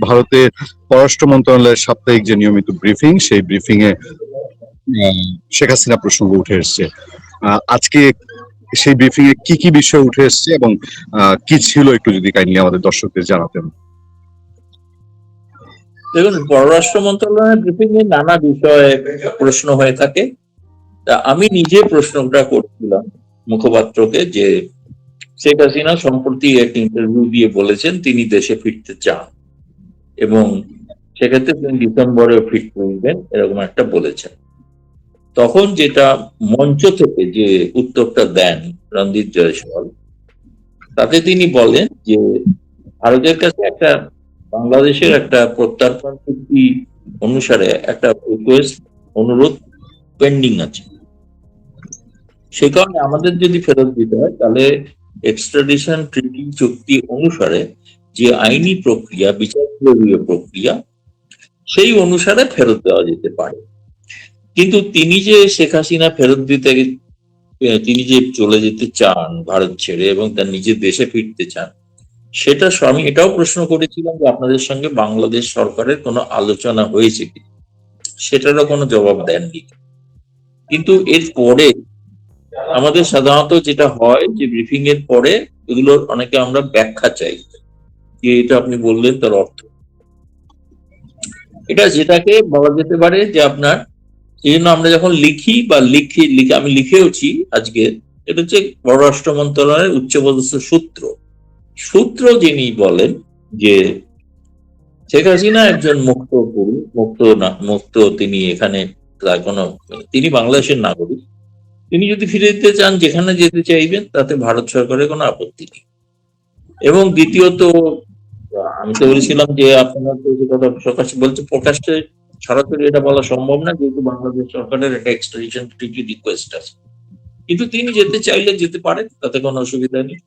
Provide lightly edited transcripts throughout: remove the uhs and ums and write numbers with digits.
ভারতের পররাষ্ট্র মন্ত্রণালয়ের সাপ্তাহিক যে নিয়মিত ব্রিফিং, সেই ব্রিফিং এ শেখ হাসিনা প্রসঙ্গ উঠে এসছে। আজকে সেই ব্রিফিং এ কি কি বিষয় উঠে এসছে এবং কি ছিল একটু যদি কাইন্ডলি আমাদের দর্শকদের জানাতেন। দেখুন, পররাষ্ট্র মন্ত্রণালয়ের ব্রিফিং এ নানা বিষয়ে প্রশ্ন হয়ে থাকে। তা আমি নিজে প্রশ্নটা করছিলাম মুখপাত্রকে যে শেখ হাসিনা সম্প্রতি একটা ইন্টারভিউ দিয়ে বলেছেন তিনি দেশে ফিরতে চান এবং সেক্ষেত্রে তিনি ডিসেম্বরে ফিট করবেন, এরকম একটা বলেছেন। তখন যেটা মঞ্চ থেকে যে উত্তরটা দেন রণদীপ জয়সওয়াল, তাতে তিনি বলেন যে ভারতের কাছে একটা বাংলাদেশের একটা প্রত্যর্পণ চুক্তি অনুসারে একটা রিকোয়েস্ট, অনুরোধ পেন্ডিং আছে। সে কারণে আমাদের যদি ফেরত দিতে হয় তাহলে এক্সট্রাডিশন ট্রিটি চুক্তি অনুসারে যে আইনি প্রক্রিয়া, বিচারীয় প্রক্রিয়া, সেই অনুসারে ফেরত দেওয়া যেতে পারে। কিন্তু তিনি যে শেখ হাসিনা ফেরত দিতে, তিনি যে চলে যেতে চান ভারত ছেড়ে এবং তার নিজের দেশে ফিরতে চান, সেটা আমি এটাও প্রশ্ন করেছিলাম যে আপনাদের সঙ্গে বাংলাদেশ সরকারের কোনো আলোচনা হয়েছে কি, সেটারও কোনো জবাব দেননি। কিন্তু এর পরে আমাদের সাধারণত যেটা হয় যে ব্রিফিং এর পরে এগুলোর অনেকে আমরা ব্যাখ্যা চাই যে এটা আপনি বললেন তার অর্থ এটা, যেটাকে বলা যেতে পারে যে আপনার, এই জন্য আমরা যখন লিখি বা আমি লিখেওছি আজকে, এটা হচ্ছে পররাষ্ট্র মন্ত্রণালয়ের উচ্চপদস্থ সূত্র যিনি বলেন যে শেখ হাসিনা একজন মুক্ত, তিনি এখানে তার কোনো, তিনি বাংলাদেশের নাগরিক, তিনি যদি ফিরে যেতে চান, যেখানে যেতে চাইবেন, তাতে ভারত সরকারের কোনো আপত্তি নেই। এবং দ্বিতীয়ত আমি তো বলেছিলাম যে আপনারা তো যে কথা প্রকাশ্যে সরাসরি এটা বলা সম্ভব না, যেহেতু বাংলাদেশ সরকারের একটা এক্সট্রাডিশন ট্রিটি রিকোয়েস্ট আছে, কিন্তু তিনি যেতে চাইলে যেতে পারেন, তাতে কোনো অসুবিধা নেই।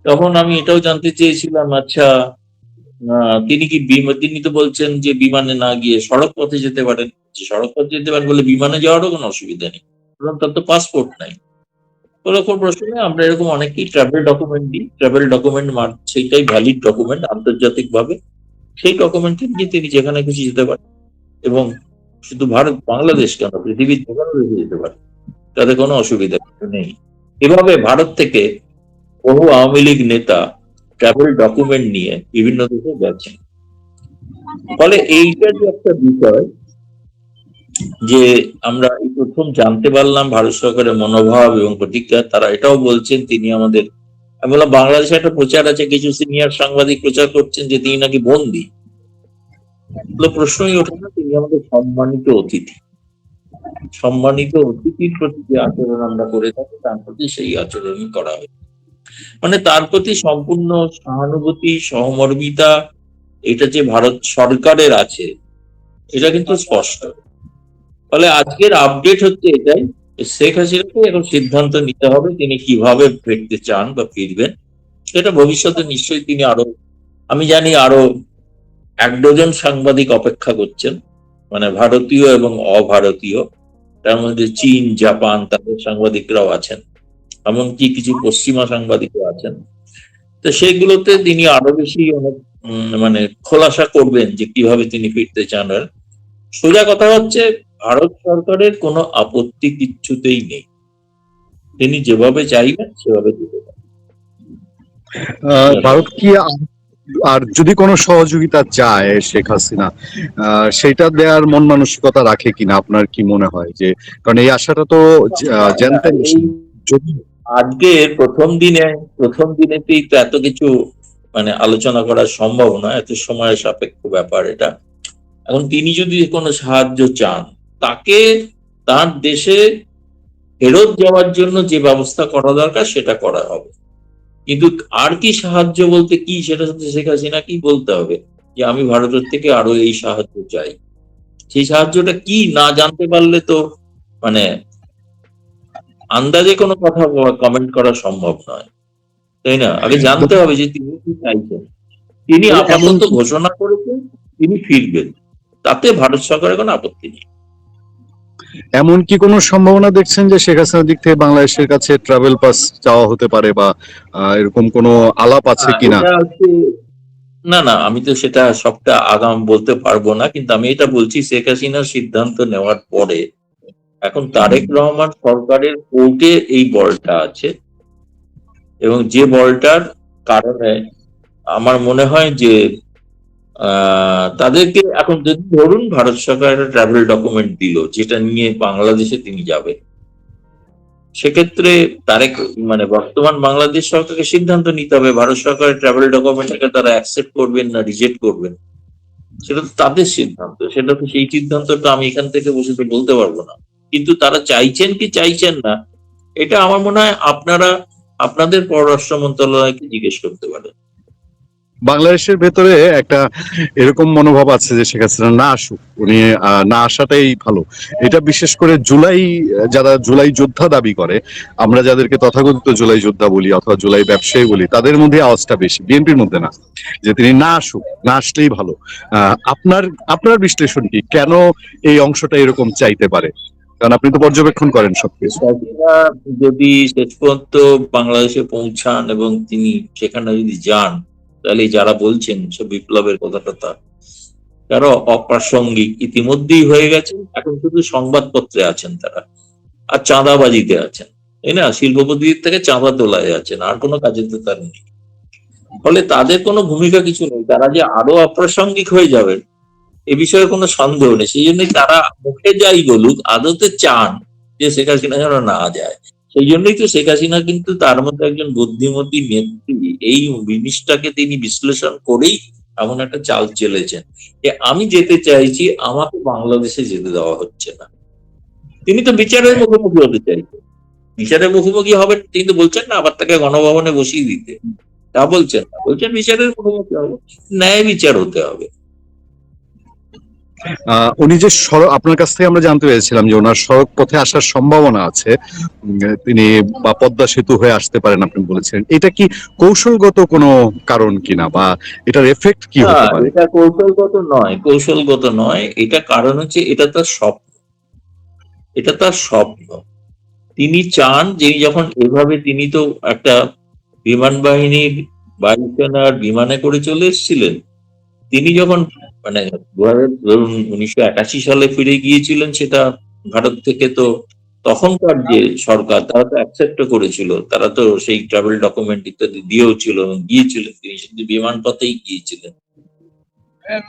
তখন আমি এটাও জানতে চেয়েছিলাম, আচ্ছা তিনি তো বলছেন যে বিমানে না গিয়ে সড়ক পথে যেতে পারেন, সড়ক পথে যেতে পারেন বলে বিমানে যাওয়ারও কোনো অসুবিধা নেই, কারণ তার তো পাসপোর্ট নাই। ওরকম প্রশ্নে আমরা এরকম অনেকেই ট্রাভেল ডকুমেন্ট দিই, ট্রাভেল ডকুমেন্ট সেইটাই ভ্যালিড ডকুমেন্ট আন্তর্জাতিক ভাবে, সেই ডকুমেন্টে নিয়ে তিনি যেখানে খুশি যেতে পারেন, এবং শুধু বাংলাদেশ কেন, পৃথিবীর যেখানে যেতে পারে, তাতে কোনো অসুবিধা নেই। এভাবে ভারত থেকে বহু আওয়ামী লীগ নেতা ট্রাভেল ডকুমেন্ট নিয়ে বিভিন্ন দেশে গেছেন। ফলে এইটা যে একটা বিষয় যে আমরা প্রথম জানতে পারলাম ভারত সরকারের মনোভাব এবং প্রতিজ্ঞা, তারা এটাও বলছেন তিনি আমাদের, আমি বললাম বাংলাদেশে একটা প্রচার আছে, কিছু সিনিয়র সাংবাদিক প্রচার করছেন যে তিনি নাকি বন্দী। প্রশ্নই ওঠে না, তিনি আমাদের সম্মানিত অতিথির প্রতি যে আচরণ আমরা করে থাকি, তার প্রতি সেই আচরণই করা হয়। মানে তার প্রতি সম্পূর্ণ সহানুভূতি, সহমর্মিতা, এটা যে ভারত সরকারের আছে, এটা কিন্তু স্পষ্ট। ফলে আজকের আপডেট হচ্ছে এটাই, শেখ হাসিনাকে এখন সিদ্ধান্ত নিতে হবে তিনি কিভাবে ফিরতে চান বা ফিরবেন। এটা ভবিষ্যতে নিশ্চয়ই তিনি আমি জানি আরো 1 ডজন সাংবাদিক অপেক্ষা করছেন, মানে ভারতীয় এবং অভারতীয়, তার মধ্যে চীন, জাপান, তাদের সাংবাদিকরাও আছেন, এমনকি কিছু পশ্চিমা সাংবাদিকও আছেন। তো সেগুলোতে তিনি আরো বেশি মানে খোলাসা করবেন যে কিভাবে তিনি ফিরতে চান। আর সোজা কথা হচ্ছে, ভারত সরকারের কোনো আপত্তি কিচ্ছুতেই নেই, তিনি যেভাবে চাইবেন সেভাবে দিতে পারেন। ভারত কি আর যদি কোনো সহযোগিতা চায় শেখ হাসিনা, সেটা দেওয়ার মন মানসিকতা রাখে কিনা, আপনার কি মনে হয়? যে কারণ এই আশাটা তো জানতেন আজকে প্রথম দিনেতেই তো এত কিছু মানে আলোচনা করা সম্ভব নয়, এত সময়ের সাপেক্ষ ব্যাপার এটা। এখন তিনি যদি কোনো সাহায্য চান, তাকে তার দেশে ফেরত যাওয়ার জন্য যে ব্যবস্থা করা দরকার সেটা করা হবে। কিন্তু আর কি সাহায্য বলতে কি, সেটা সাথে শেখ হাসিনা কি বলতে হবে যে আমি ভারতের থেকে আরো এই সাহায্য চাই। সেই সাহায্যটা কি না জানতে পারলে তো মানে আন্দাজে কোনো কথা কমেন্ট করা সম্ভব নয়, তাই না? আগে জানতে হবে যে তিনি কি চাইছেন। তিনি আপাতত ঘোষণা করেছেন তিনি ফিরবেন, তাতে ভারত সরকারের কোনো আপত্তি নেই। এমন কি কোনো সম্ভাবনা দেখছেন যে শেখ হাসিনার দিক থেকে বাংলাদেশের কাছে ট্রাভেল পাস চাওয়া হতে পারে, বা এরকম কোনো আলাপ আছে কিনা? না না, আমি তো সেটা সবটা আগাম বলতে পারবো না, কিন্তু আমি এটা বলছি শেখ হাসিনার সিদ্ধান্ত নেওয়ার পরে এখন তারেক রহমান সরকারের কোর্টে এই বলটা আছে, এবং যে বলটার কারণে আমার মনে হয় যে তাদেরকে এখন যদি ধরুন ভারত সরকার একটা ট্রাভেল ডকুমেন্ট দিল যেটা নিয়ে বাংলাদেশে তিনি যাবেন, সেক্ষেত্রে তারেক মানে বর্তমান বাংলাদেশ সরকারকে সিদ্ধান্ত নিতে হবে ভারত সরকারের ট্রাভেল ডকুমেন্টটাকে তারা অ্যাকসেপ্ট করবেন না রিজেক্ট করবেন। সেটা তো তাদের সিদ্ধান্ত, সেটা তো সেই সিদ্ধান্তটা আমি এখান থেকে বসে তো বলতে পারবো না। কিন্তু তারা চাইছেন কি চাইছেন না, এটা আমার মনে হয় আপনারা আপনাদের পররাষ্ট্র মন্ত্রণালয়কে জিজ্ঞেস করতে পারেন। বাংলাদেশের ভেতরে একটা এরকম মনোভাব আছে যে শেখ হাসিনা না আসুক, উনি না আসাটাই ভালো। এটা বিশেষ করে যারা জুলাই যোদ্ধা দাবি করে, আমরা যাদেরকে তথাকথিত জুলাই যোদ্ধা বলি অথবা জুলাই ব্যবসায়ী বলি, তাদের মধ্যে আওয়াজটা বেশি, বিএনপির মধ্যে না, যে তিনি না আসুক, না আসলেই ভালো। আপনার আপনার বিশ্লেষণ কি, কেন এই অংশটা এরকম চাইতে পারে? কারণ আপনি তো পর্যবেক্ষণ করেন সবকিছু। সরকাররা যদি শেষ পর্যন্ত বাংলাদেশে পৌঁছান এবং তিনি সেখানে যদি যান, তাহলে যারা বলছেন সব বিপ্লবের কথাটা তারা অপ্রাসঙ্গিক ইতিমধ্যেই হয়ে গেছে। এখন শুধু সংবাদপত্রে আছেন তারা, আর চাঁদাবাজিতে আছেন, তাই না? শিল্পপতির থেকে চাঁদা তোলায় যাচ্ছেন, আর কোনো কাজে তো তার নেই। ফলে তাদের কোনো ভূমিকা কিছু নেই, তারা যে আরো অপ্রাসঙ্গিক হয়ে যাবেন এ বিষয়ে কোনো সন্দেহ নেই। সেই জন্যই তারা মুখে যাই বলুক আদতে চান যে শেখ হাসিনা যেন না যায়। সেই জন্যই তো শেখ হাসিনা কিন্তু তার মধ্যে একজন বুদ্ধিমতী নেত্রী, এই জিনিসটাকে তিনি বিশ্লেষণ করেই এমন একটা চাল চেলেছেন যে আমি যেতে চাইছি, আমাকে বাংলাদেশে যেতে দেওয়া হচ্ছে না। তিনি তো বিচারের মুখোমুখি হতে চাইছেন, বিচারের মুখোমুখি হবেন তিনি তো বলছেন না আবার তাকে গণভবনে বসিয়ে দিতে, তা বলছেন না, বলছেন বিচারের মুখোমুখি হবে, ন্যায় বিচার হতে হবে। উনি যে সড়ক, আপনার কাছ থেকে আমরা জানতে পেরেছিলাম যে ওনার সড়ক পথে আসার সম্ভাবনা আছে, তিনি বা পদ্মা সেতু হয়ে আসতে পারেন আপনি বলেছেন। এটা কি কৌশলগত কোনো কারণ কিনা, বা এটার এফেক্ট কি না, হতে পারে? এটা কৌশলগত নয়, কৌশলগত নয়। এটা কারণ হচ্ছে এটা তার স্বপ্ন, এটা তার স্বপ্ন। তিনি চান যে যখন এভাবে তিনি তো একটা বিমান বাহিনীর বায়ুসেনার বিমানে করে চলে এসেছিলেন, তিনি যখন মানে ধরুন 1981 সালে ফিরে গিয়েছিলেন সেটা ভারত থেকে, তো তখনকার যে সরকার তারা তো অ্যাকসেপ্ট করেছিল, তারা তো সেই ট্রাভেল ডকুমেন্ট ইত্যাদি দিয়েও ছিল এবং গিয়েছিলেন, তিনি শুধু বিমান পথেই গিয়েছিলেন।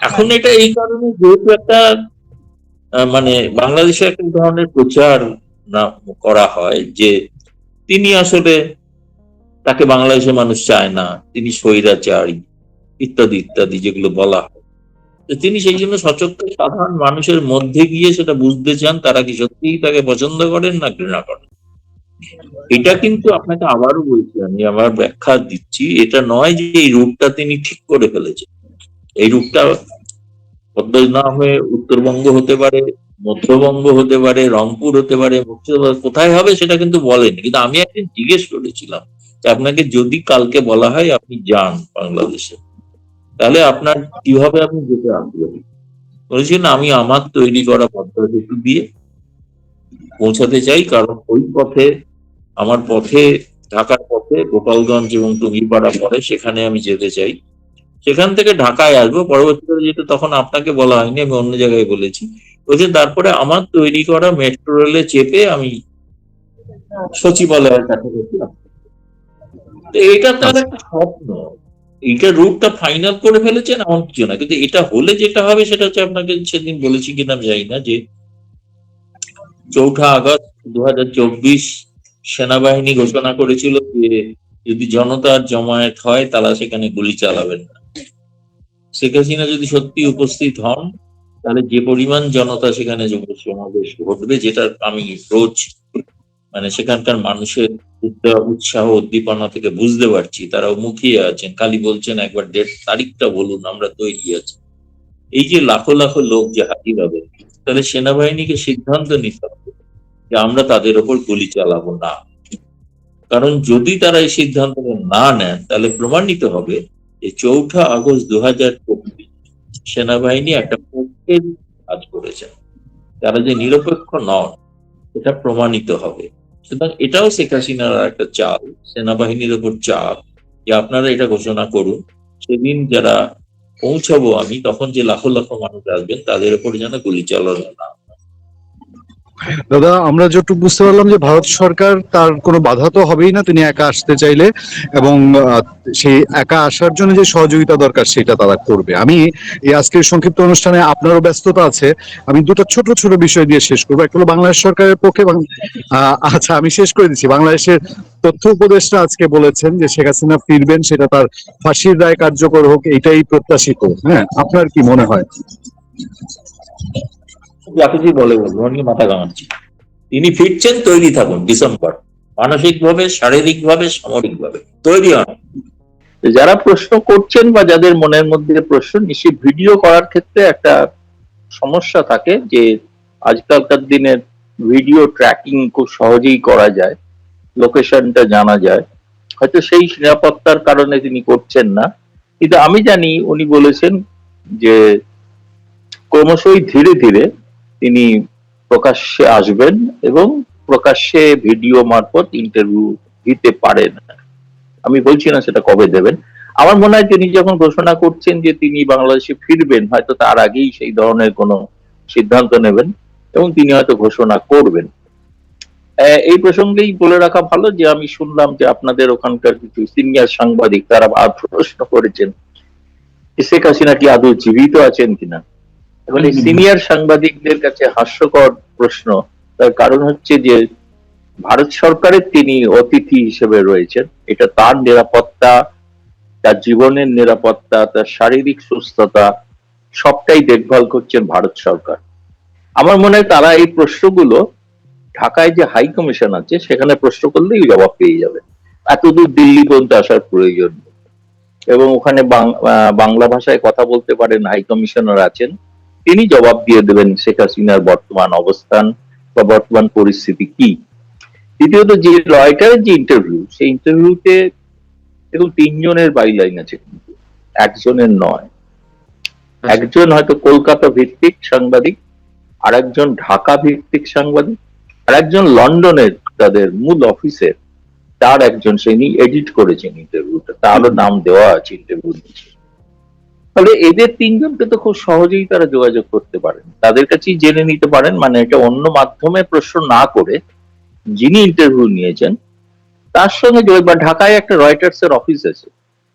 এখন এটা এই কারণে যেহেতু একটা মানে বাংলাদেশে একটা ধরনের প্রচার না করা হয় যে তিনি আসলে, তাকে বাংলাদেশের মানুষ চায় না, তিনি স্বৈরাচারী ইত্যাদি ইত্যাদি যেগুলো বলা হয়, তো তিনি সেই জন্য সচক্ষে সাধারণ মানুষের মধ্যে গিয়ে সেটা বুঝতে চান তারা কি সত্যিই তাকে পছন্দ করেন না ঘৃণা করেন। এটা কিন্তু আপনাকে আবারও বলছি, আমি আবার ব্যাখ্যা দিচ্ছি, এটা নয় যে এই রূপটা তিনি ঠিক করে ফেলেছেন। এই রূপটা পদ্মা হয়ে উত্তরবঙ্গ হতে পারে, মধ্যবঙ্গ হতে পারে, রংপুর হতে পারে, মুর্শিদাবাদ কোথায় হবে সেটা কিন্তু বলেনি। কিন্তু আমি একদিন জিজ্ঞেস করেছিলাম যে আপনাকে যদি কালকে বলা হয় আপনি যান বাংলাদেশে, তাহলে আপনার কিভাবে আপনি যেতে আগ্রহী? বলেছেন আমি আমার তৈরি করা পদ্মা সেতু দিয়ে পৌঁছাতে চাই, কারণ ওই পথে আমার পথে ঢাকার পথে গোপালগঞ্জ এবং টুঙ্গিপাড়া পড়ে, সেখানে আমি যেতে চাই, সেখান থেকে ঢাকায় আসবো। পরবর্তীকালে যেটা তখন আপনাকে বলা হয়নি, আমি অন্য জায়গায় বলেছি, বলছে তারপরে আমার তৈরি করা মেট্রো রেলে চেপে আমি সচিবালয়ের কাছাকাছি আসবো। তো এটা তার আচ্ছা, একটা স্বপ্ন, এইটা রুটটা ফাইনাল করে ফেলেছেন এমন কিছু না, কিন্তু এটা হলে যেটা হবে সেটা হচ্ছে, আপনাকে সেদিন বলেছি কিনা আমি জানি না, যে 4 আগস্ট 2024 সেনাবাহিনী ঘোষণা করেছিল যে যদি জনতার জমায়েত হয় তারা সেখানে গুলি চালাবেন না। শেখ হাসিনা যদি সত্যি উপস্থিত হন, তাহলে যে পরিমাণ জনতা সেখানে সমাবেশ ঘটবে, যেটা আমি রোজ মানে সেখানকার মানুষের উৎসাহ উদ্দীপনা থেকে বুঝতে পারছি, তারাও মুখিয়ে আছেন, খালি বলছেন একবার ডেট তারিখটা বলুন আমরা তৈরি আছি। এই যে লাখো লাখো লোক যে হাজির হবে, তাহলে সেনাবাহিনীকে সিদ্ধান্ত নিতে হবে যে আমরা তাদের ওপর গুলি চালাবো না। কারণ যদি তারা এই সিদ্ধান্ত না নেন, তাহলে প্রমাণিত হবে যে 4 আগস্ট 2024 সেনাবাহিনী একটা পক্ষের কাজ করেছে, তারা যে নিরপেক্ষ নন এটা প্রমাণিত হবে। সুতরাং এটাও শেখ হাসিনার একটা চাল, সেনাবাহিনীর ওপর চাপ, যে আপনারা এটা ঘোষণা করুন। সেদিন যারা পৌঁছাবো আমি, তখন যে লাখো লাখো মানুষ আসবেন তাদের উপর যেন গুলি চালানো না। দাদা, আমরা যতটুকু বুঝতে পারলাম যে ভারত সরকার তার কোনো বাধা তো হবেই না তিনি একা আসতে চাইলে, এবং সেই একা আসার জন্য যে সহযোগিতা দরকার সেটা তারা করবে। আমি এই আজকের সংক্ষিপ্ত অনুষ্ঠানে, আপনারও ব্যস্ততা আছে, আমি দুটো ছোট ছোট বিষয় দিয়ে শেষ করবো। একটা হলো বাংলাদেশ সরকারের পক্ষে আচ্ছা, আমি শেষ করে দিচ্ছি। বাংলাদেশের তথ্য উপদেষ্টা আজকে বলেছেন যে শেখ হাসিনা ফিরবেন, সেটা তার ফাঁসির রায় কার্যকর হোক, এটাই প্রত্যাশিত। হ্যাঁ, আপনার কি মনে হয়? যা কিছু বলে বলবো, নিয়ে মাথা ঘামাচ্ছি। তিনি ফিরছেন, তৈরি থাকুন ডিসেম্বর, মানসিকভাবে, শারীরিকভাবে, সামরিকভাবে তৈরি হন। যারা প্রশ্ন করছেন বা যাদের মনের মধ্যে প্রশ্ন, নিশ্চয়ই ভিডিও করার ক্ষেত্রে একটা সমস্যা থাকে যে আজকালকার দিনের ভিডিও ট্র্যাকিং খুব সহজেই করা যায়, লোকেশনটা জানা যায়। হয়তো সেই নিরাপত্তার কারণে তিনি করছেন না, কিন্তু আমি জানি উনি বলেছেন যে ক্রমশই ধীরে ধীরে তিনি প্রকাশ্যে আসবেন এবং প্রকাশ্যে ভিডিও মারফত ইন্টারভিউ দিতে পারেন। আমি বলছি না সেটা কবে দেবেন। আমার মনে হয় তিনি যখন ঘোষণা করছেন যে তিনি বাংলাদেশে ফিরবেন, হয়তো তার আগেই সেই ধরনের কোনো সিদ্ধান্ত নেবেন এবং তিনি হয়তো ঘোষণা করবেন। এই প্রসঙ্গেই বলে রাখা ভালো যে আমি শুনলাম যে আপনাদের ওখানকার কিছু সিনিয়র সাংবাদিক তারা প্রশ্ন করেছেন শেখ হাসিনা কি আদৌ জীবিত আছেন কিনা। এখন এই সিনিয়র সাংবাদিকদের কাছে হাস্যকর প্রশ্ন, তার কারণ হচ্ছে যে ভারত সরকারের তিনি অতিথি হিসেবে রয়েছেন, এটা তার নিরাপত্তা, তার জীবনের নিরাপত্তা, তার শারীরিক সুস্থতা সবটাই দেখভাল করছেন ভারত সরকার। আমার মনে হয় তারা এই প্রশ্নগুলো ঢাকায় যে হাই কমিশন আছে সেখানে প্রশ্ন করলেই জবাব পেয়ে যাবে, এতদূর দিল্লি পর্যন্ত আসার প্রয়োজন নেই। এবং ওখানে বাংলা ভাষায় কথা বলতে পারেন হাই কমিশনার আছেন, তিনি জবাব দিয়ে দেবেন শেখ হাসিনার বর্তমান অবস্থান বা বর্তমান পরিস্থিতি কি। দ্বিতীয়ত, যে রয়টারের যে ইন্টারভিউ, সেই ইন্টারভিউতে দেখুন 3 জনের বাইলাইন আছে, কিন্তু একজনের নয়। একজন হয়তো কলকাতা ভিত্তিক সাংবাদিক, আর একজন ঢাকা ভিত্তিক সাংবাদিক, আর একজন লন্ডনের তাদের মূল অফিসের তার একজন, তিনি এডিট করেছেন ইন্টারভিউটা, তারও নাম দেওয়া আছে ইন্টারভিউ নিচে। তাহলে এদের 3 জনকে তো খুব সহজেই তারা যোগাযোগ করতে পারেন, তাদের কাছেই জেনে নিতে পারেন। মানে এটা অন্য মাধ্যমে প্রশ্ন না করে যিনি ইন্টারভিউ নিয়েছেন তার সঙ্গে বা ঢাকায় একটা রয়টার্স এর অফিস আছে,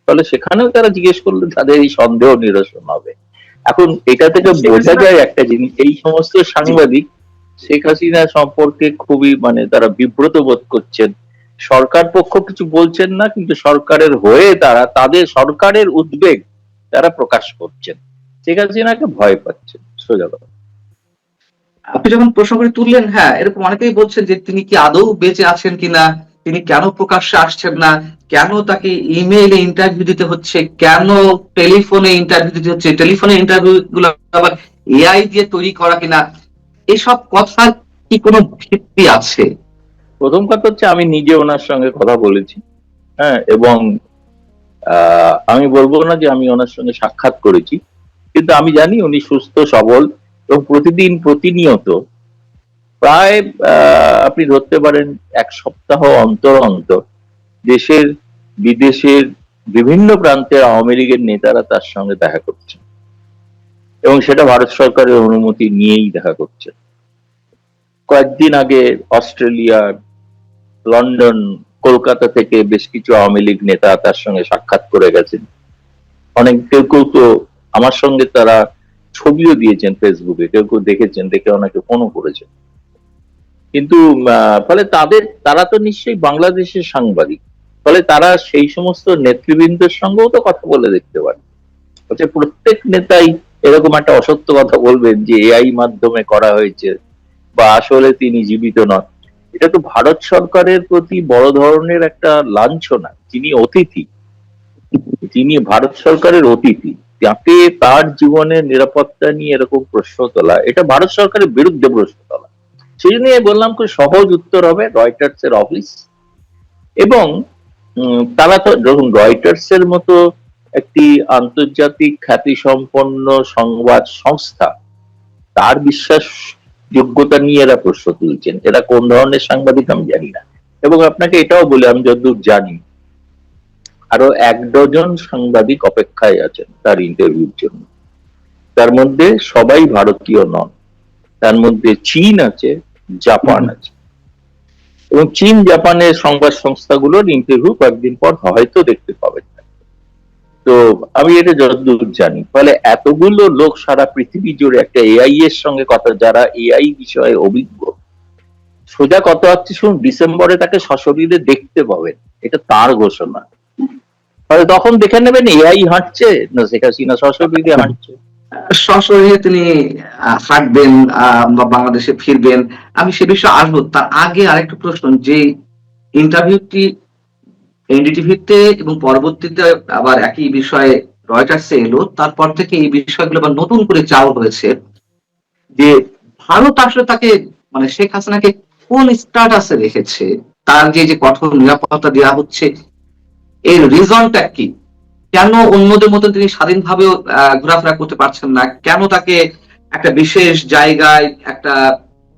তাহলে সেখানেও তারা জিজ্ঞেস করলে তাদের এই সন্দেহ নিরসন হবে। এখন এটা থেকে বোঝা যায় একটা জিনিস, এই সমস্ত সাংবাদিক শেখ হাসিনা সম্পর্কে খুবই তারা বিব্রত বোধ করছেন। সরকার পক্ষ কিছু বলছেন না, কিন্তু সরকারের হয়ে তারা তাদের সরকারের উদ্বেগ তারা প্রকাশ করছেন, শেখ হাসিনাকে ভয় পাচ্ছেন, সোজা কথা। আপনি যখন প্রশ্ন করে তুললেন, হ্যাঁ, এরকম অনেকেই বলছেন যে তিনি কি আদৌ বেঁচে আছেন কিনা, তিনি কেন প্রকাশ্যে আসছেন না, কেন তাকে ইমেইলে ইন্টারভিউ দিতে হচ্ছে, কেন টেলিফোনে ইন্টারভিউ দিতে হচ্ছে, টেলিফোনে ইন্টারভিউ গুলো আবার এআই দিয়ে তৈরি করা কিনা, এসব কথা কি কোনো ভিত্তি আছে? প্রথম কথা হচ্ছে আমি নিজে ওনার সঙ্গে কথা বলেছি, হ্যাঁ, এবং আমি বলবো না যে আমি ওনার সঙ্গে সাক্ষাৎ করেছি, কিন্তু আমি জানি উনি সুস্থ সবল এবং প্রতিদিন প্রতিনিয়ত প্রায় আপনি ধরতে পারেন 1 সপ্তাহ অন্তর অন্তর দেশের বিদেশের বিভিন্ন প্রান্তের আওয়ামী লীগের নেতারা তার সঙ্গে দেখা করছেন, এবং সেটা ভারত সরকারের অনুমতি নিয়েই দেখা করছে। কয়েকদিন আগে অস্ট্রেলিয়া, লন্ডন, কলকাতা থেকে বেশ কিছু আওয়ামী লীগ নেতা তার সঙ্গে সাক্ষাৎ করে গেছেন। অনেক কেউ কেউ তো আমার সঙ্গে তারা ছবিও দিয়েছেন ফেসবুকে, কেউ কেউ দেখেছেন, দেখে অনেকে ফোনও করেছেন। কিন্তু ফলে তারা তো নিশ্চয়ই বাংলাদেশের সাংবাদিক, ফলে তারা সেই সমস্ত নেতৃবৃন্দের সঙ্গেও তো কথা বলে দেখতে পারে। প্রত্যেক নেতাই এরকম একটা অসত্য কথা বলবেন যে এআই মাধ্যমে করা হয়েছে বা আসলে তিনি জীবিত নন। এটা তো ভারত সরকারের প্রতি বড় ধরনের একটা লাঞ্ছনা। যিনি অতিথি, যিনি ভারত সরকারের অতিথি, তাকে তার জীবনের নিরাপত্তা নিয়ে এরকম প্রশ্ন তোলা, এটা ভারত সরকারের বিরুদ্ধে প্রশ্ন তোলা। সেই জন্য বললাম খুব সহজ উত্তর হবে রয়টার্স এর অফিস। এবং তারা তো যখন রয়টার্স এর মতো একটি আন্তর্জাতিক খ্যাতিসম্পন্ন সংবাদ সংস্থা, তার বিশ্বাস যোগ্যতা নিয়ে এরা প্রশ্ন তুলছেন, এরা কোন ধরনের সাংবাদিক আমি জানি না। এবং আপনাকে এটাও বলে, আমি যতদূর জানি আরো 1 ডজন সাংবাদিক অপেক্ষায় আছেন তার ইন্টারভিউর জন্য। তার মধ্যে সবাই ভারতীয় নন, তার মধ্যে চীন আছে, জাপান আছে, এবং চীন জাপানের সংবাদ সংস্থাগুলোর ইন্টারভিউ কয়েকদিন পর হয়তো দেখতে পাবেন। তো আমি এটা যতদূর জানি, ফলে এতগুলো লোক সারা পৃথিবী জুড়ে একটা এআই এর সঙ্গে কথা, যারা এআই বিষয়ে অভিজ্ঞ, সোজা কথা হচ্ছে শুনুন, ডিসেম্বরে তাকে সশরীরে দেখতে পাবেন, এটা তার ঘোষণা। ফলে তখন দেখে নেবেন এআই হাঁটছে না শেখ হাসিনা সশরীরে হাঁটছে। সশরীরে তিনি হাঁটবেন বা বাংলাদেশে ফিরবেন, আমি সে বিষয়ে আসবো। তার আগে আরেকটা প্রশ্ন, যে ইন্টারভিউটি এনডিটিভিতে এবং পরবর্তীতে আবার একই বিষয়ে রয়টার্সে এলো, তারপর থেকে এই বিষয়গুলো আবার নতুন করে চালু হয়েছে যে ভারত আসলে তাকে, মানে শেখ হাসিনাকে কোন স্ট্যাটাসে রেখেছে, তার যে কঠোর নিরাপত্তা দেওয়া হচ্ছে, এর রিজনটা কি? কেন অন্যদের মতন তিনি স্বাধীনভাবেও ঘোরাফেরা করতে পারছেন না? কেন তাকে একটা বিশেষ জায়গায় একটা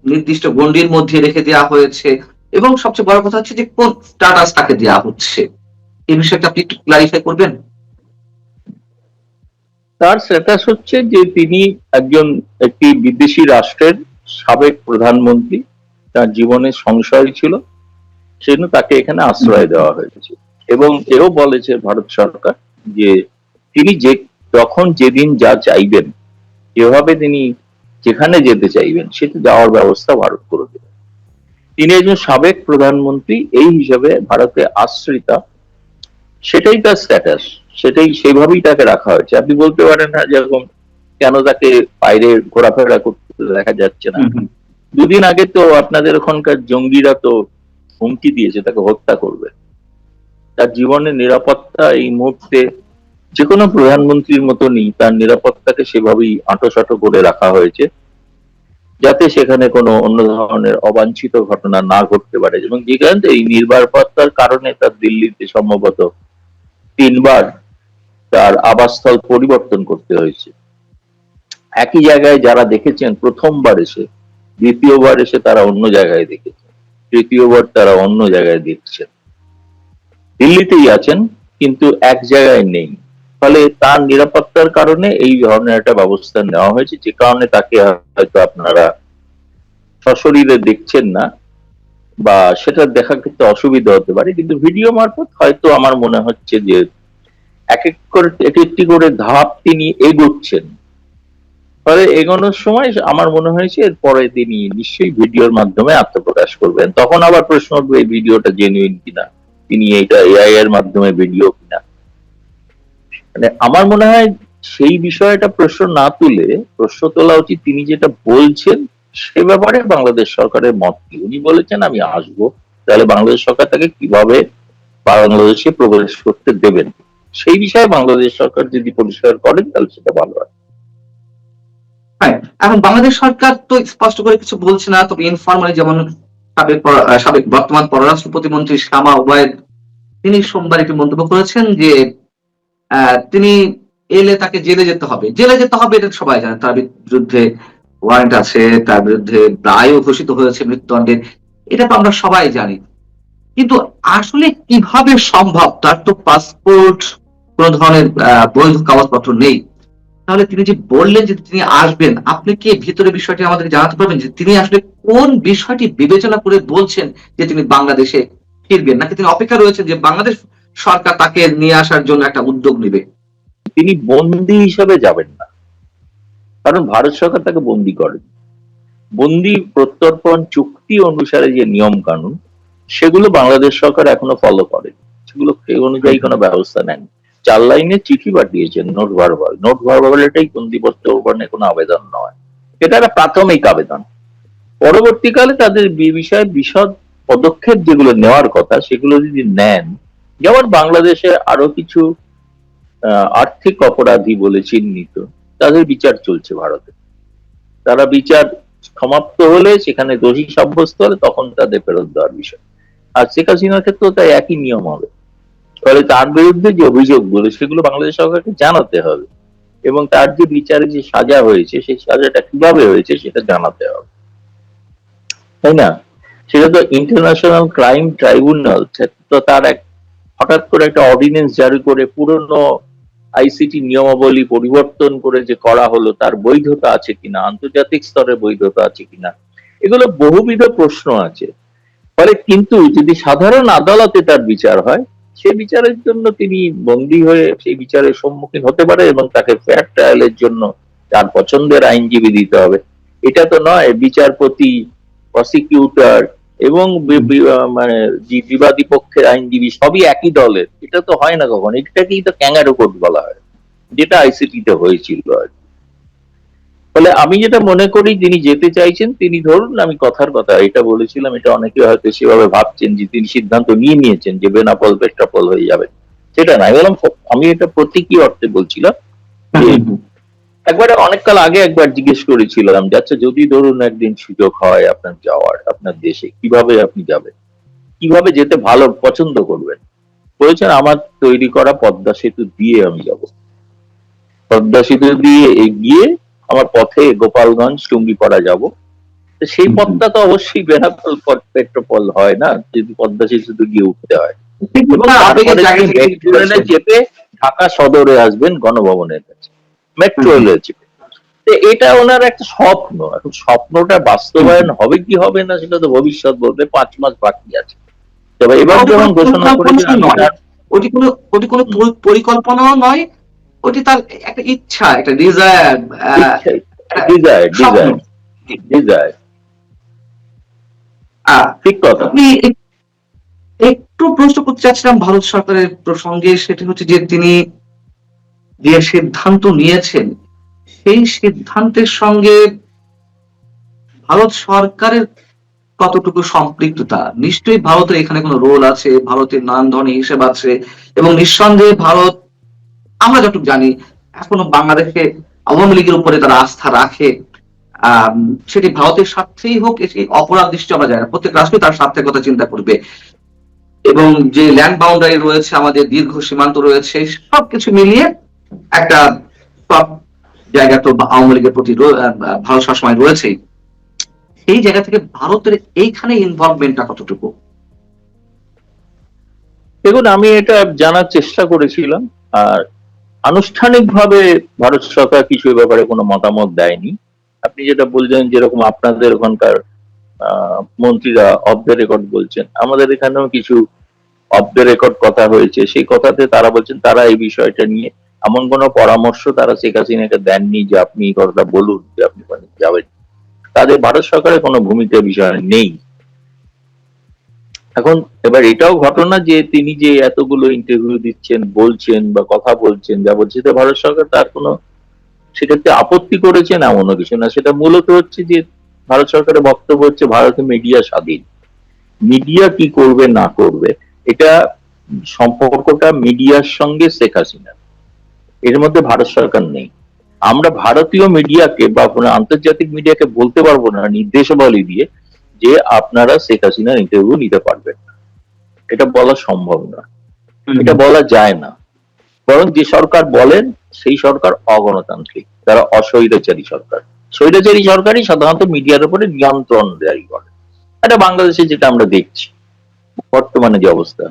নির্দিষ্ট গণ্ডির মধ্যে রেখে দেওয়া হয়েছে? এবং সবচেয়ে বড় কথা হচ্ছে যে কোন স্ট্যাটাস তাকে দেওয়া হচ্ছে, এই বিষয়টা আপনি একটু ক্লারিফাই করবেন? তার স্ট্যাটাস হচ্ছে যে তিনি একটি বিদেশি রাষ্ট্রের সাবেক প্রধানমন্ত্রী, তার জীবনে সংশয় ছিল, সেজন্য তাকে এখানে আশ্রয় দেওয়া হয়েছে। এবং এও বলেছে ভারত সরকার যে তিনি যখন যেদিন যা চাইবেন, যেভাবে তিনি যেখানে যেতে চাইবেন, সেটা যাওয়ার ব্যবস্থা ভারত করে দেবে। তিনি একজন সাবেক প্রধানমন্ত্রী, এই হিসাবে ভারতে আশ্রিতা, সেটাই তার স্ট্যাটাস, সেইভাবেই তাকে রাখা হয়েছে। আপনি বলতে পারেন না যেরকম কেন তাকে বাইরে ঘোরাফেরা করতে দেখা যাচ্ছে না। 2 দিন আগে তো আপনাদের ওখানকার জঙ্গিরা তো হুমকি দিয়েছে তাকে হত্যা করবে। তার জীবনের নিরাপত্তা এই মুহূর্তে যে কোনো প্রধানমন্ত্রীর মতনই তার নিরাপত্তাকে সেভাবেই আঁটোসাঁটো করে রাখা হয়েছে, যাতে সেখানে কোনো অন্য ধরনের অবাঞ্ছিত ঘটনা না ঘটতে পারে। এবং যেখানে এই নিরাপত্তার কারণে তার দিল্লিতে সম্ভবত 3 বার তার আবাসস্থল পরিবর্তন করতে হয়েছে। একই জায়গায় যারা দেখেছেন প্রথমবার এসে, দ্বিতীয়বার এসে তারা অন্য জায়গায় দেখেছেন, তৃতীয়বার তারা অন্য জায়গায় দেখছেন। দিল্লিতেই আছেন কিন্তু এক জায়গায় নেই। ফলে তার নিরাপত্তার কারণে এই ধরনের একটা ব্যবস্থা নেওয়া হয়েছে, যে কারণে তাকে হয়তো আপনারা সশরীরে দেখছেন না, বা সেটা দেখা ক্ষেত্রে অসুবিধা হতে পারে। কিন্তু ভিডিও মারফত হয়তো আমার মনে হচ্ছে যে এক একটি করে ধাপ তিনি এগোচ্ছেন। ফলে এগোনোর সময় আমার মনে হয়েছে এরপরে তিনি নিশ্চয়ই ভিডিওর মাধ্যমে আত্মপ্রকাশ করবেন। তখন আবার প্রশ্ন উঠবে এই ভিডিওটা জেনুইন কিনা, তিনি এটা এআই এর মাধ্যমে ভিডিও কিনা। মানে আমার মনে হয় সেই বিষয়টা প্রশ্ন না তুলে প্রশ্ন তোলা উচিত তিনি যেটা বলছেন সে ব্যাপারে বাংলাদেশ সরকারের মত কি। উনি বলেছেন আমি আসবো, তাহলে বাংলাদেশ সরকার তাকে কিভাবে বাংলাদেশে প্রবেশ করতে দেবেন, সেই বিষয়ে বাংলাদেশ সরকার যদি পরিষ্কার করেন তাহলে সেটা ভালো হয়। হ্যাঁ, এখন বাংলাদেশ সরকার তো স্পষ্ট করে কিছু বলছে না, তবে ইনফরমালি যেমন সাবেক বর্তমান পররাষ্ট্র প্রতিমন্ত্রী শামা ওবায়েদ, তিনি সোমবার একটি মন্তব্য করেছেন যে তিনি এলে তাকে জেলে যেতে হবে। জেলে যেতে হবে এটা সবাই জানে, তার বিরুদ্ধে ওয়ারেন্ট আছে, তার বিরুদ্ধে রায়ও ঘোষিত হয়েছে মৃত্যুদণ্ডের, এটা তো আমরা সবাই জানি। কিন্তু আসলে কিভাবে সম্ভব? তার তো পাসপোর্ট, কোন ধরনের বৈধ কাগজপত্র নেই। তাহলে তিনি যে বললেন যে তিনি আসবেন, আপনি কি ভিতরে বিষয়টি আমাদেরকে জানাতে পারবেন যে তিনি আসলে কোন বিষয়টি বিবেচনা করে বলছেন যে তিনি বাংলাদেশে ফিরবেন, নাকি তিনি অপেক্ষা রয়েছেন যে বাংলাদেশ সরকার তাকে নিয়ে আসার জন্য একটা উদ্যোগ নেবে? তিনি বন্দী হিসাবে যাবেন না, কারণ ভারত সরকার তাকে বন্দী করেন। বন্দী প্রত্যর্পণ চুক্তি অনুসারে যে নিয়ম কানুন, সেগুলো বাংলাদেশ সরকার এখনো ফলো করে, সেগুলো সেই অনুযায়ী কোনো ব্যবস্থা নেন। 4 লাইনের চিঠি পাঠিয়েছেন, নোট ভার্বাল, এটাই বন্দী প্রত্যর্পণে কোনো আবেদন নয়, এটা একটা প্রাথমিক আবেদন। পরবর্তীকালে তাদের বিষয়ে বিশদ পদক্ষেপ যেগুলো নেওয়ার কথা সেগুলো যদি নেন, যেমন বাংলাদেশে আরো কিছু আর্থিক অপরাধী বলে চিহ্নিত, তাদের বিচার চলছে ভারতে। তারা বিচার সমাপ্ত হলে, সেখানে দোষী সাব্যস্ত হলে তখন তাদের ফেরত দেওয়ার বিষয়। আর শেখ হাসিনার ক্ষেত্রেও তাই একই নিয়ম হবে। ফলে তার বিরুদ্ধে যে অভিযোগগুলো সেগুলো বাংলাদেশ সরকারকে জানাতে হবে, এবং তার যে বিচারে যে সাজা হয়েছে সেই সাজাটা কিভাবে হয়েছে সেটা জানাতে হবে, তাই না? সেটা তো ইন্টারন্যাশনাল ক্রাইম ট্রাইব্যুনাল, তো তার এক হঠাৎ করে একটা অর্ডিন্যান্স জারি করে পুরনো আইসিটি নিয়মাবলী পরিবর্তন করে যে করা হলো তার বৈধতা আছে কিনা, আন্তর্জাতিক স্তরে বৈধতা আছে কিনা, এগুলো বহুবিধ প্রশ্ন আছে। ফলে কিন্তু যদি সাধারণ আদালতে তার বিচার হয়, সে বিচারের জন্য তিনি বন্দী হয়ে সেই বিচারের সম্মুখীন হতে পারে এবং তাকে ফেয়ার ট্রায়ালের জন্য তার পছন্দের আইনজীবী দিতে হবে। এটা তো নয় বিচারপতি, প্রসিকিউটর এবং মানে যে বিবাদী পক্ষের আইনজীবী সবই একই দলের, এটা তো হয় না কখন। এটাকেই তো ক্যাঙ্গারু কোর্ট বলা হয়, যেটা আইসিটিতে হয়েছিল আর কি। ফলে আমি যেটা মনে করি তিনি যেতে চাইছেন, তিনি ধরুন আমি কথার কথা এটা বলেছিলাম, এটা অনেকে হয়তো সেভাবে ভাবছেন যে তিনি সিদ্ধান্ত নিয়ে নিয়েছেন যে বেনাপোল পেট্রাপোল হয়ে যাবে, সেটা না। আমি এটা প্রতীকী অর্থে বলছিলাম যে একবার অনেককাল আগে একবার জিজ্ঞেস করেছিলাম যে আচ্ছা যদি ধরুন একদিন সুযোগ হয় আপনার যাওয়ার, আপনার দেশে কিভাবে আপনি যাবেন, কিভাবে যেতে ভালো পছন্দ করবেন? বলেছেন আমার তৈরি করা পদ্মা সেতু দিয়ে আমি যাব। পদ্মা সেতু দিয়ে এগিয়ে আমার পথে গোপালগঞ্জ টুঙ্গিপাড়া যাব। সেই পথটা তো অবশ্যই বেনাপোল পেট্রোপল হয় না, যদি পদ্মা সেতু গিয়ে উঠতে হয়। মেট্রো রেলে চেপে ঢাকা সদরে আসবেন গণভবনের কাছে, মেট্রো রেলে চেপে। এটা ওনার একটা স্বপ্ন। এখন স্বপ্নটা বাস্তবায়ন হবে কি হবে না সেটা তো ভবিষ্যৎ বলবে, 5 মাস বাকি আছে। তবে এবার যেমন ঘোষণা করেছেন ওটি কোনো পরিকল্পনাও নয়, ওটি তার একটা ইচ্ছা, একটা ডিজায়ার। ঠিক কথা। আপনি একটু প্রশ্ন করতে চাচ্ছিলাম ভারত সরকারের প্রসঙ্গে, সেটি হচ্ছে যে তিনি যে সিদ্ধান্ত নিয়েছেন সেই সিদ্ধান্তের সঙ্গে ভারত সরকারের কতটুকু সম্পৃক্ততা। নিশ্চয়ই ভারতের এখানে কোনো রোল আছে, ভারতের নানান ধরনের হিসেব আছে, এবং নিঃসন্দেহে ভারত, আমরা যতটুকু জানি, এখনো বাংলাদেশে আওয়ামী লীগের উপরে তারা আস্থা রাখে। সেটি ভারতের স্বার্থেই হোক, এটি অপরাধ দৃষ্টি আমরা জানি না, প্রত্যেক রাষ্ট্রই তার স্বার্থের কথা চিন্তা করবে। এবং যে ল্যান্ড বাউন্ডারি রয়েছে, আমাদের দীর্ঘ সীমান্ত রয়েছে, সবকিছু মিলিয়ে একটা সব জায়গা তো আওয়ামী লীগের প্রতি ভারত সবসময় রয়েছেই। এই জায়গা থেকে ভারতের এইখানে ইনভলভমেন্টটা কতটুকু? দেখুন আমি এটা জানার চেষ্টা করেছিলাম, আর আনুষ্ঠানিকভাবে ভারত সরকার কিছু ব্যাপারে কোনো মতামত দেয়নি। আপনি যেটা বলছেন যেরকম আপনাদের ওখানকার মন্ত্রীরা অফ দ্য রেকর্ড বলছেন, আমাদের এখানেও কিছু অফ দ্য রেকর্ড কথা হয়েছে। সেই কথাতে তারা বলছেন তারা এই বিষয়টা নিয়ে এমন কোনো পরামর্শ তারা শেখ হাসিনাকে দেননি যে আপনি এই কথাটা বলুন যে আপনি যাবেন। তাদের ভারত সরকারের কোনো ভূমিকা বিষয় নেই। এখন এবার এটাও ঘটনা যে তিনি যে এতগুলো ইন্টারভিউ দিচ্ছেন, বলছেন বা কথা বলছেন, যা বলছে ভারত সরকার তার কোনো সেটাতে আপত্তি করেছেন এমনও কিছু না। সেটা মূলত হচ্ছে যে ভারত সরকারের বক্তব্য হচ্ছে ভারতে মিডিয়া স্বাধীন, মিডিয়া কি করবে না করবে এটা সম্পর্কটা মিডিয়ার সঙ্গে শেখ হাসিনা, এর মধ্যে ভারত সরকার নেই। আমরা ভারতীয় মিডিয়াকে বা আন্তর্জাতিক মিডিয়াকে বলতে পারবো না নির্দেশাবলী দিয়ে যে আপনারা শেখ হাসিনার ইন্টারভিউ নিতে পারবেন না, এটা বলা সম্ভব না, এটা বলা যায় না। বরং যে সরকার বলেন সেই সরকার অগণতান্ত্রিক, তারা অস্বৈরাচারী সরকার। স্বৈরাচারী সরকারই সাধারণত মিডিয়ার উপরে নিয়ন্ত্রণ জারি করে। এটা বাংলাদেশে যেটা আমরা দেখছি বর্তমানে যে অবস্থা।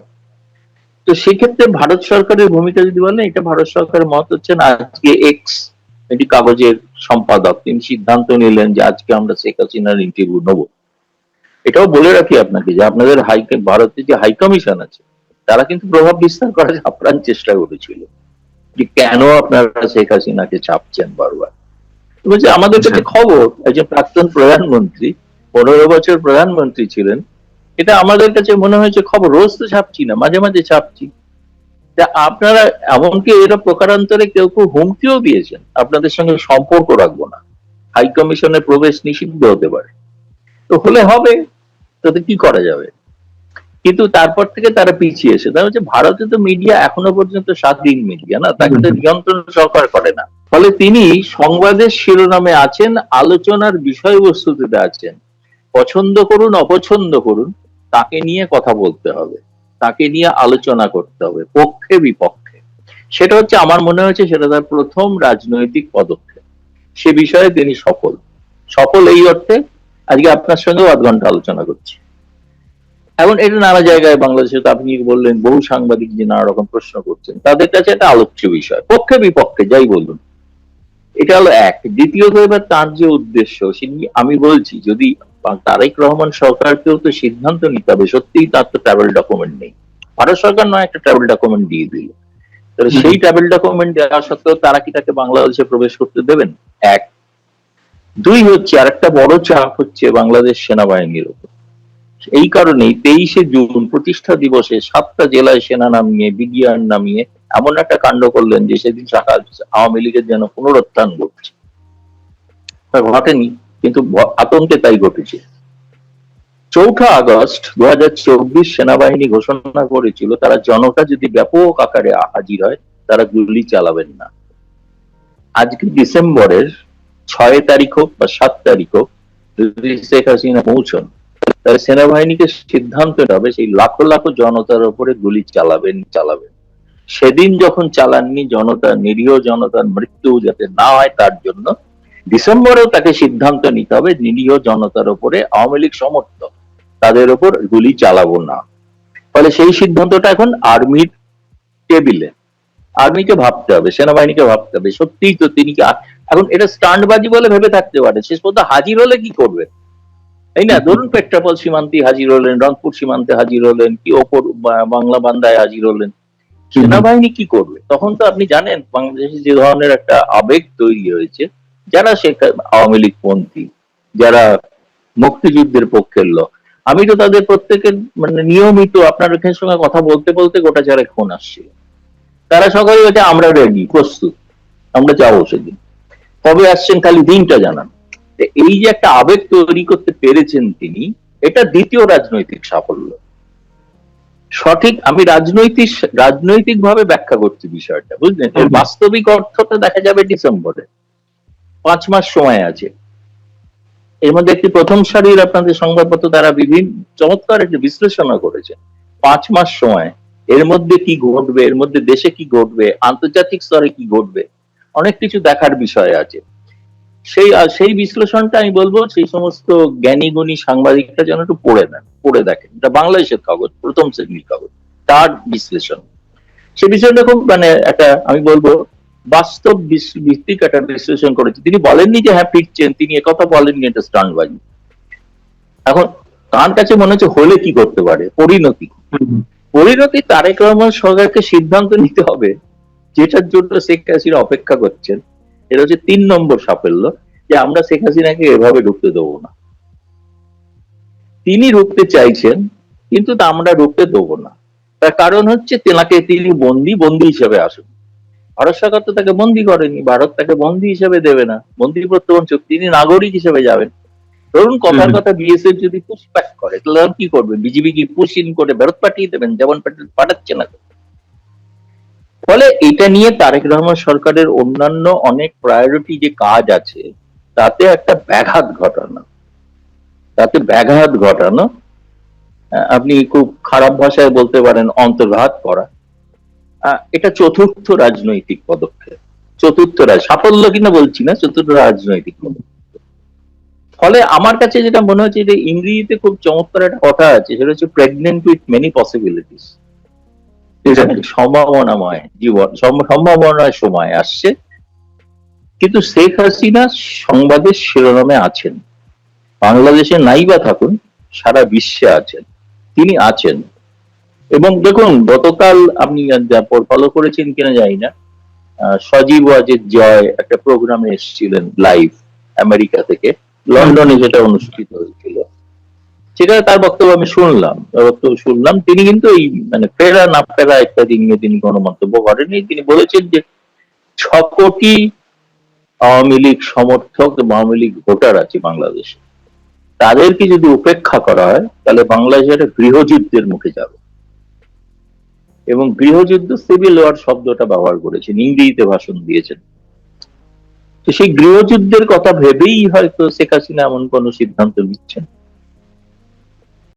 তো সেক্ষেত্রে ভারত সরকারের ভূমিকা যদি বলেন, এটা ভারত সরকারের মত হচ্ছে না। আজকে এক্স এটি কাগজের সম্পাদক তিনি সিদ্ধান্ত নিলেন যে আজকে আমরা শেখ হাসিনার ইন্টারভিউ নেবো। এটাও বলে রাখি আপনাকে যে আপনাদের ভারতের যে হাই কমিশন আছে তারা কিন্তু প্রভাব বিস্তার করার আপ্রাণ চেষ্টা করেছিল যে কেন আপনারা শেখ হাসিনাকে চাপছেন বারবার। বলছে আমাদের কাছে খবর, একজন প্রাক্তন প্রধানমন্ত্রী 15 বছর প্রধানমন্ত্রী ছিলেন, এটা আমাদের কাছে মনে হয়েছে খবর, রোজ তো ছাপছি না, মাঝে মাঝে ছাপছি। আপনারা এমনকি এরা প্রকারান্তরে কেউ কেউ হুমকিও দিয়েছেন আপনাদের সঙ্গে সম্পর্ক রাখবো না, হাই কমিশনের প্রবেশ নিষিদ্ধ হতে পারে। তো হলে হবে, তাতে কি করা যাবে। কিন্তু তারপর থেকে তারা পিছিয়ে এসে, তারা হচ্ছে ভারতে তো মিডিয়া এখনো পর্যন্ত স্বাধীন মিডিয়া না, তাকে তো নিয়ন্ত্রণ সরকার করে না। ফলে তিনি সংবাদের শিরোনামে আছেন, আলোচনার বিষয়বস্তুতে আছেন। পছন্দ করুন অপছন্দ করুন, তাকে নিয়ে কথা বলতে হবে, তাকে নিয়ে আলোচনা করতে হবে পক্ষে বিপক্ষে। সেটা হচ্ছে আমার মনে হয়েছে সেটা তার প্রথম রাজনৈতিক পদক্ষেপ। সে বিষয়ে তিনি সফল এই অর্থে আজকে আপনার সঙ্গে 8 ঘন্টা আলোচনা করছি। এখন এটা নানা জায়গায় বাংলাদেশে তো আপনি বললেন বহু সাংবাদিক যে নানা রকম প্রশ্ন করছেন, তাদের কাছে একটা আলোচ্য বিষয়, পক্ষে বিপক্ষে যাই বলুন। এটা হলো এক। দ্বিতীয়ত, এবার তার যে উদ্দেশ্য, আমি বলছি যদি তারেক রহমান সরকারকেও তো সিদ্ধান্ত নিতে হবে, সত্যিই তার তো ট্রাভেল ডকুমেন্ট নেই, ভারত সরকার নয় একটা ট্রাভেল ডকুমেন্ট দিয়ে দিল, তাহলে সেই ট্রাভেল ডকুমেন্ট দেওয়া সত্ত্বেও তারা কি তাকে বাংলাদেশে প্রবেশ করতে দেবেন? এক। দুই হচ্ছে, আর একটা বড় চাপ হচ্ছে বাংলাদেশ সেনাবাহিনীর উপর। এই কারণেই 23শে জুন প্রতিষ্ঠা দিবসে 7টা জেলায় সেনা নামিয়ে, বিডিআর নামিয়ে এমন একটা কাণ্ড করলেন যে সেদিন আওয়ামী লীগের যেন পুনরুত্থান ঘটছে। ঘটেনি, কিন্তু আতঙ্কে তাই ঘটেছে। 4 আগস্ট 2024 সেনাবাহিনী ঘোষণা করেছিল তারা জনতা যদি ব্যাপক আকারে হাজির হয় তারা গুলি চালাবেন না। আজকে ডিসেম্বরের 6 তারিখ হোক বা 7 তারিখ হোক, যদি শেখ হাসিনা পৌঁছন, তাহলে সেনাবাহিনীকে সিদ্ধান্ত হবে সেই লাখো লাখো জনতার উপরে গুলি চালাবেন। সেদিন যখন চালাননি, জনতা, নিরীহ জনতার মৃত্যু যাতে না হয় তার জন্য ডিসেম্বরেও তাকে সিদ্ধান্ত নিতে হবে নিরীহ জনতার উপরে, আওয়ামী লীগ সমর্থক তাদের উপর গুলি চালাবো না। ফলে সেই সিদ্ধান্তটা এখন আর্মির টেবিলে, আর্মিকে ভাবতে হবে, সেনাবাহিনীকে ভাবতে হবে। সত্যিই তো তিনি এখন এটা স্টান্টবাজি বলে ভেবে থাকতে পারে, শেষ পর্যন্ত হাজির হলে কি করবে, তাই না? ধরুন পেট্রাপোল সীমান্তে হাজির হলেন, রংপুর সীমান্তে হাজির হলেন, কি ওপর বাংলা বান্দায় হাজির হলেন, সেনাবাহিনী কি করবে? তখন তো আপনি জানেন বাংলাদেশে যে ধরনের একটা আবেগ তৈরি হয়েছে, যারা আওয়ামী লীগ পন্থী, যারা মুক্তিযুদ্ধের পক্ষের লোক, আমি তো তাদের প্রত্যেকের মানে নিয়মিত আপনার সঙ্গে কথা বলতে বলতে গোটা চারেক ফোন আসছিল। তারা সকালে বলছে আমরা রেডি, প্রস্তুত, আমরা যাবো সেদিন, কবে আসছেন খালি দিনটা জানান। এই যে একটা আবেগ তৈরি করতে পেরেছেন তিনি, এটা দ্বিতীয় রাজনৈতিক সাফল্য। সঠিক, আমি রাজনৈতিক ভাবে ব্যাখ্যা করছি বিষয়টা, বুঝলেন? এর বাস্তবিক অর্থটা দেখা যাবে ডিসেম্বরে। 5 মাস সময় আছে। এর মধ্যে একটি প্রথম সারির আপনাদের সংবাদপত্র তারা বিভিন্ন চমৎকার একটি বিশ্লেষণ করেছে। 5 মাস সময়, এর মধ্যে কি ঘটবে, এর মধ্যে দেশে কি ঘটবে, আন্তর্জাতিক স্তরে কি ঘটবে, অনেক কিছু দেখার বিষয় আছে। সেই বিশ্লেষণটা আমি বলবো সেই সমস্ত জ্ঞানী গুণী সাংবাদিকরা যেন একটু পড়ে দেখেন। এটা বাংলাদেশের কাগজ, প্রথম শ্রেণীর কাগজ, তার বিশ্লেষণ। সে বিষয়টা খুব মানে একটা আমি বলবো বাস্তব ভিত্তিক একটা বিশ্লেষণ করেছে। তিনি বলেননি যে হ্যাঁ ফিরছেন, তিনি একথা বলেননি এটা স্টান্টবাজি। এখন তার কাছে মনে হচ্ছে হলে কি করতে পারে, পরিণতি তারেক রহমান সরকারকে সিদ্ধান্ত নিতে হবে, যেটার জন্য শেখ হাসিনা অপেক্ষা করছেন। এটা হচ্ছে 3 নম্বর সাফল্য, যে আমরা শেখ হাসিনাকে এভাবে ঢুকতে দেবো না। তিনি রুখতে চাইছেন, কিন্তু আমরা রুখতে দেবো না। তার কারণ হচ্ছে তিনি বন্দী হিসেবে আসুন। ভারত সরকার তো তাকে বন্দী করেনি, ভারত তাকে বন্দী হিসেবে দেবে না, বন্দী প্রত্যর্পণ চুক্তি, তিনি নাগরিক হিসেবে যাবেন। ধরুন কথার কথা বিএসএফ যদি পুশব্যাক করে, তাহলে কি করবে? বিজিবি কি পুশ ইন করে ফেরত পাঠিয়ে দেবেন, যেমন পাঠাচ্ছে না? ফলে এটা নিয়ে তারেক রহমান সরকারের অন্যান্য অনেক প্রায়োরিটি যে কাজ আছে তাতে একটা ব্যাঘাত ঘটানো, আপনি খুব খারাপ ভাষায় বলতে পারেন অন্তর্ঘাত করা, এটা চতুর্থ রাজনৈতিক পদক্ষেপ। সাফল্য কিনা বলছি না, চতুর্থ রাজনৈতিক পদক্ষেপ। ফলে আমার কাছে যেটা মনে হচ্ছে যে ইংরেজিতে খুব চমৎকার একটা কথা আছে, সেটা হচ্ছে প্রেগনেন্ট উইথ মেনি পসিবিলিটিস। সম্ভাবনাময় জীবন, সম্ভাবনার সময় আসছে। কিন্তু শেখ হাসিনা সংবাদের শিরোনামে আছেন, বাংলাদেশে নাই বা থাকুন, সারা বিশ্বে আছেন, তিনি আছেন। এবং দেখুন গতকাল আপনি ফলো করেছেন কিনা জানি না, সজীব ওয়াজেদ জয় একটা প্রোগ্রামে এসেছিলেন লাইভ আমেরিকা থেকে, লন্ডনে যেটা অনুষ্ঠিত হয়েছিল, সেটা তার বক্তব্য আমি শুনলাম। তিনি কিন্তু এই মানে ফেরা না ফেরা ইত্যাদি নিয়ে তিনি কোনো মন্তব্য করেননি। তিনি বলেছেন যে 6 কোটি আওয়ামী লীগ সমর্থক এবং আওয়ামী লীগ ভোটার আছে বাংলাদেশে, তাদেরকে যদি উপেক্ষা করা হয় তাহলে বাংলাদেশ একটা গৃহযুদ্ধের মুখে যাবে। এবং গৃহযুদ্ধ, সিভিল ওয়ার শব্দটা ব্যবহার করেছেন, ইংরেজিতে ভাষণ দিয়েছেন। তো সেই গৃহযুদ্ধের কথা ভেবেই হয়তো শেখ হাসিনা এমন কোন সিদ্ধান্ত নিচ্ছেন।